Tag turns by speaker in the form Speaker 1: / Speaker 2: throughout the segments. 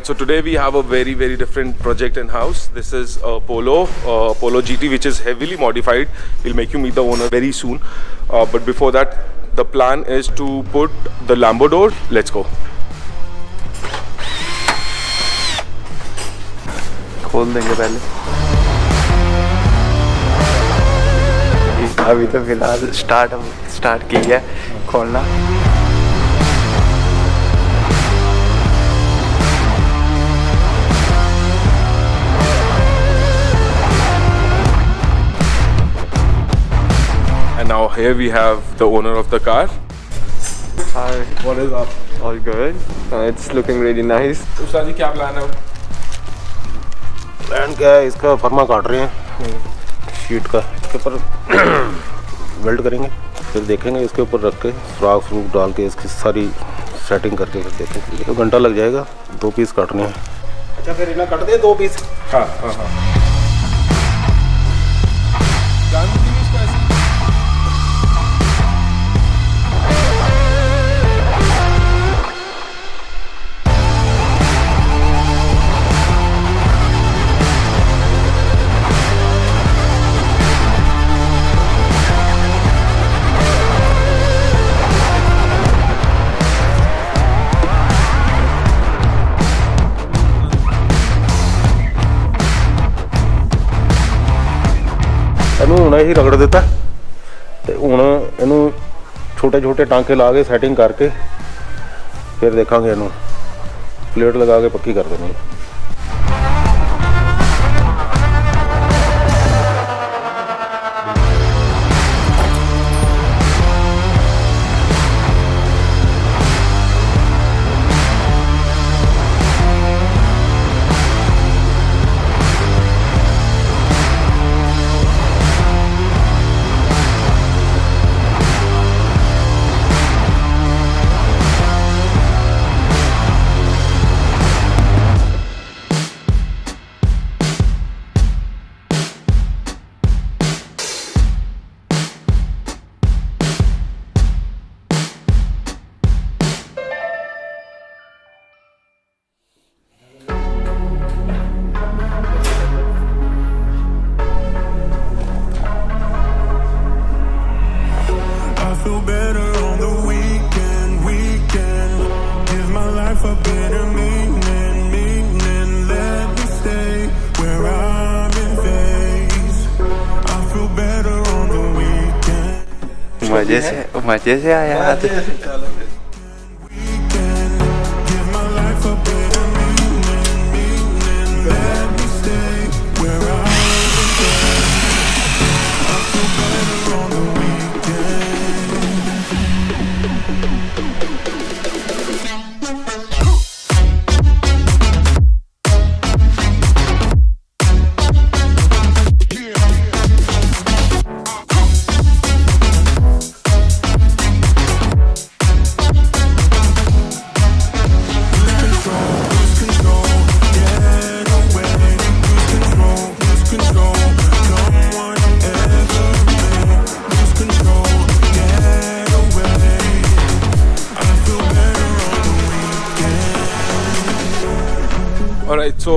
Speaker 1: Alright, so today we have a very different project in house. This is a Polo Gt-Tsi, which is heavily modified. We'll make you meet the owner very soon. But before that, the plan is to put the Lambo door. Let's go.
Speaker 2: खोल देंगे पहले. अभी तो फिलहाल start की है खोलना.
Speaker 1: And now here we have the owner of the car.
Speaker 2: Hi.
Speaker 1: What is up?
Speaker 2: All good. It's looking really nice.
Speaker 1: उस्ताद जी क्या प्लान है?
Speaker 3: प्लान क्या है, इसका फर्मा काट रहे हैं शीट का, इसके ऊपर वेल्ड करेंगे, फिर देखेंगे इसके ऊपर रख के सुराख डाल के इसकी सारी सेटिंग करके फिर देखेंगे. तो घंटा लग जाएगा. 2 पीस काटने हैं. अच्छा फिर इन्हें काट दे 2 पीस.
Speaker 1: हाँ.
Speaker 3: ਇਹਨੂੰ ਹੁਣ ਹੀ ਰਗੜ ਦਿੱਤਾ ਤੇ ਹੁਣ ਇਹਨੂੰ ਛੋਟੇ ਟਾਂਕੇ ਲਾ ਕੇ ਸੈਟਿੰਗ ਕਰਕੇ ਫਿਰ ਦੇਖਾਂਗੇ. ਇਹਨੂੰ ਪਲੇਟ ਲਗਾ ਕੇ ਪੱਕੀ ਕਰ ਦੇਣੀ.
Speaker 2: मजे से आया.
Speaker 1: Alright, so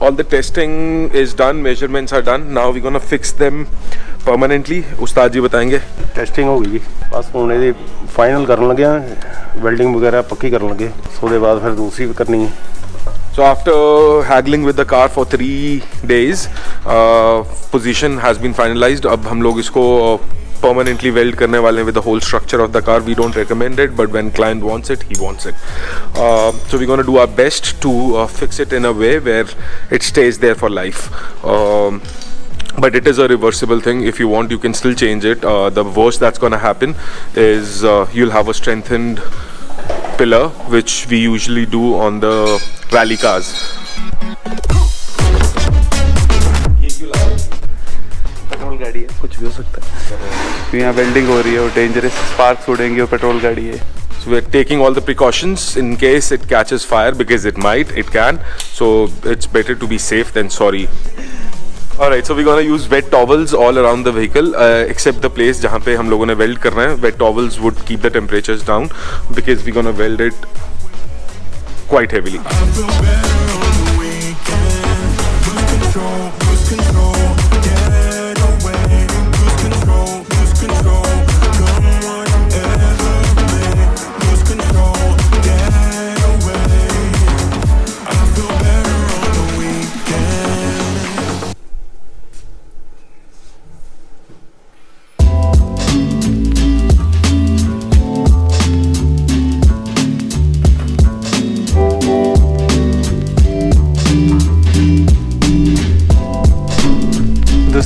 Speaker 1: all the testing is done, measurements are done. Now we're gonna fix them permanently. उस्ताद जी बताएंगे.
Speaker 3: टेस्टिंग हो गई जी, बस ਹੁਣ ਇਹਦੀ ਫਾਈਨਲ ਕਰਨ ਲੱਗੇ ਆ, ਵੈਲਡਿੰਗ ਵਗੈरह ਪੱਕੀ ਕਰਨ ਲੱਗੇ. ਉਹਦੇ ਬਾਅਦ ਫਿਰ ਦੂਸਰੀ ਵੀ ਕਰਨੀ ਹੈ.
Speaker 1: So after haggling with the car for 3 days, position has been finalized. अब हम लोग इसको permanently weld करने वाले with the whole structure of the car. We don't recommend it, but when client wants it, he wants it. So we're going to do our best to fix it in a way where it stays there for life. But it is a reversible thing. If you want, you can still change it. The worst that's going to happen is you'll have a strengthened pillar, which we usually do on the rally cars.
Speaker 2: गाड़ी है, कुछ भी हो सकता है. तो यहाँ welding हो रही है और डेंजरस स्पार्क्स उड़ेंगे और पेट्रोल गाड़ी है.
Speaker 1: So we're taking all the precautions in case it catches fire, because it might, it can. So it's better to be safe than sorry. Alright, so we're gonna use wet towels all around the vehicle, except the place जहाँ पे हम लोगों ने weld करना है. Wet towels would keep the temperatures down because we're gonna weld it quite heavily.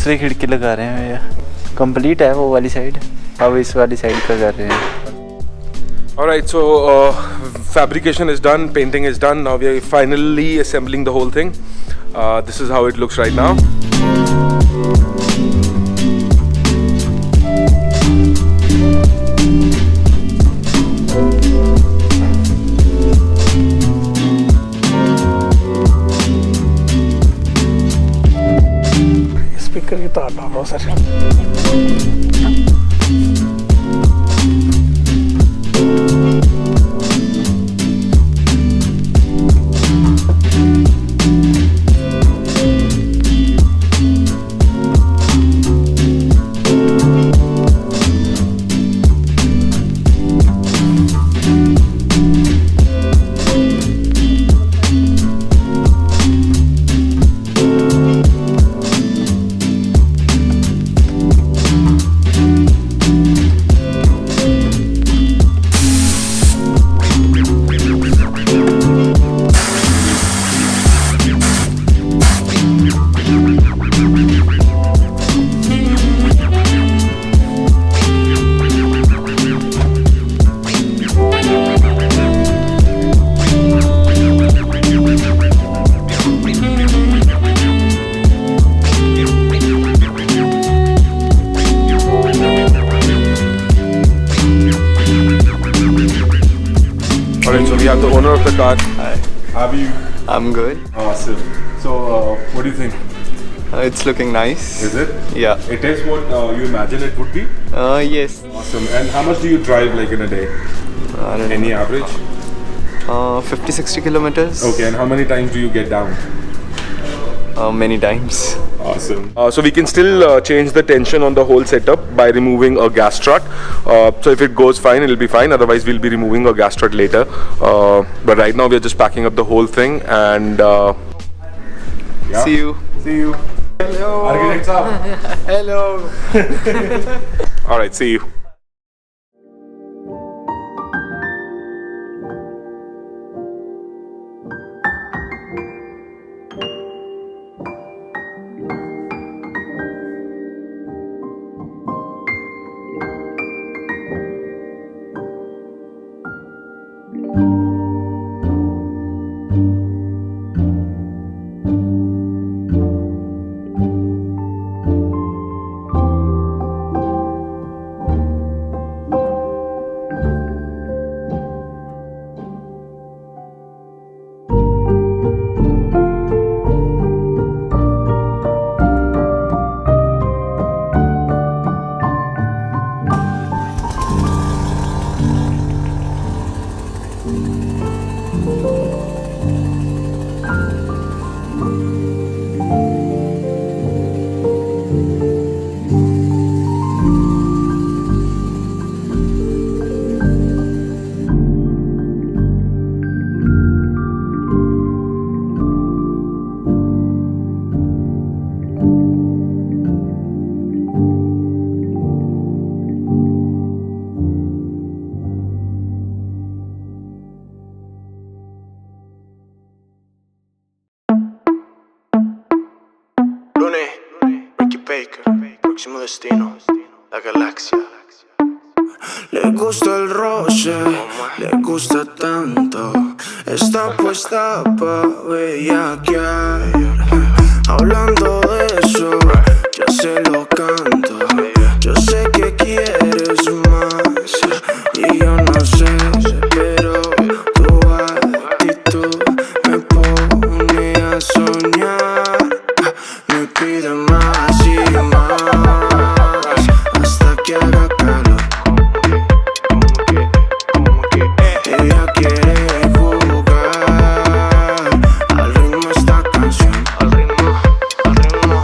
Speaker 2: दूसरी खिड़की लगा रहे हैं भैया। कंप्लीट है वो वाली साइड, अब इस वाली साइड का कर रहे हैं।
Speaker 1: Alright, so fabrication is done, painting is done. Now we are finally assembling the whole thing. This is how it looks right now.
Speaker 4: Speaker की तार डालो sir.
Speaker 1: Alright, so we have the owner of the car.
Speaker 5: Hi,
Speaker 1: How are you?
Speaker 5: I'm good.
Speaker 1: Awesome. So, what do you think?
Speaker 5: It's looking nice.
Speaker 1: Is it?
Speaker 5: Yeah.
Speaker 1: It is what you imagine it would be?
Speaker 5: Yes.
Speaker 1: Awesome. And how much do you drive like in a day?
Speaker 5: I don't
Speaker 1: Any average?
Speaker 5: know. 50-60 kilometers.
Speaker 1: Okay, and how many times do you get down?
Speaker 5: Many times.
Speaker 1: Awesome. So we can still change the tension on the whole setup by removing a gas strut. So if it goes fine, it'll be fine. Otherwise, we'll be removing a gas strut later. But right now, we're just packing up the whole thing and yeah.
Speaker 5: See you.
Speaker 1: See you.
Speaker 5: Hello.
Speaker 1: Architect saab.
Speaker 5: Hello.
Speaker 1: All right, see you.
Speaker 6: Próximo destino, la galaxia.
Speaker 7: Le gusta el roce, le gusta tanto. Está puesta pa' bellaquear. Hablando de eso, ya se lo canto. Yo sé que quieres más y yo no sé, pero tu actitud me pone a soñar. Me pide más y más hasta que haga calor. Ella quiere jugar al ritmo esta canción. Al ritmo, al ritmo,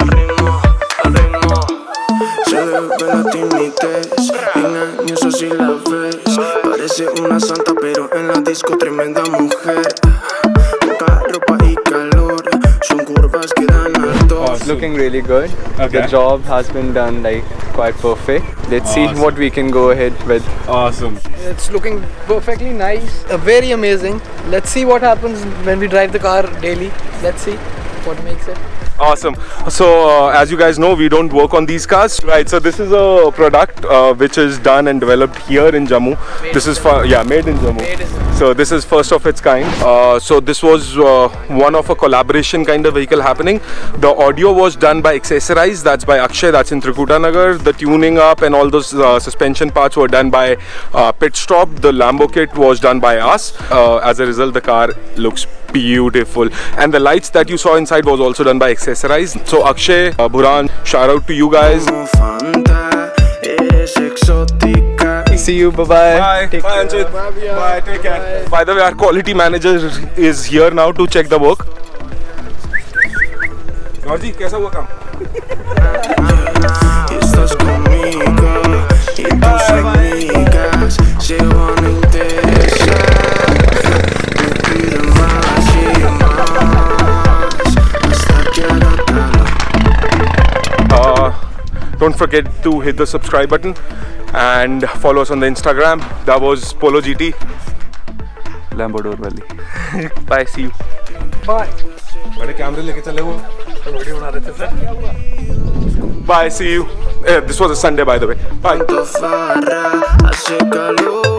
Speaker 7: al ritmo, al ritmo. Se le ve la timidez, engañosa si la ves. Parece una santa pero en la disco tremenda mujer. Poca ropa y calor, son curvas que dan al dos.
Speaker 5: It's looking really good.
Speaker 1: Okay.
Speaker 5: The job has been done like quite perfect. Let's see
Speaker 1: Awesome.
Speaker 5: what we can go ahead with.
Speaker 1: Awesome.
Speaker 4: It's looking perfectly nice, very amazing. Let's see what happens when we drive the car daily. Let's see what makes it.
Speaker 1: Awesome. So as you guys know, we don't work on these cars, right? So this is a product which is done and developed here in Jammu. This is made in Jammu. So this is first of its kind. So this was one of a collaboration kind of vehicle happening. The audio was done by Accessorize, that's by Akshay, that's in Trikutanagar. The tuning up and all those suspension parts were done by Pit Stop. The Lambo kit was done by us. As a result, the car looks beautiful, and the lights that you saw inside was also done by Accessorize. So Akshay, Burhan, shout out to you guys.
Speaker 5: See you. Bye bye.
Speaker 1: Bye. Bye Anchit. Bye. Take care. By the way, our quality manager is here now to check the work. Georgie, कैसा हुआ काम?
Speaker 7: Estás conmigo y tus amigas se van a interesar. Me piden más y más hasta que haga calor.
Speaker 1: Don't forget to hit the subscribe button and follow us on the Instagram. That was Polo GT.
Speaker 2: Lambo door वाली.
Speaker 1: Bye. See you.
Speaker 4: Bye.
Speaker 1: बड़े कैमरे लेके चले वो.
Speaker 4: Video बना रहे थे sir.
Speaker 1: Bye. See you. This was a Sunday, by the way. Bye.
Speaker 7: Farra hace calor.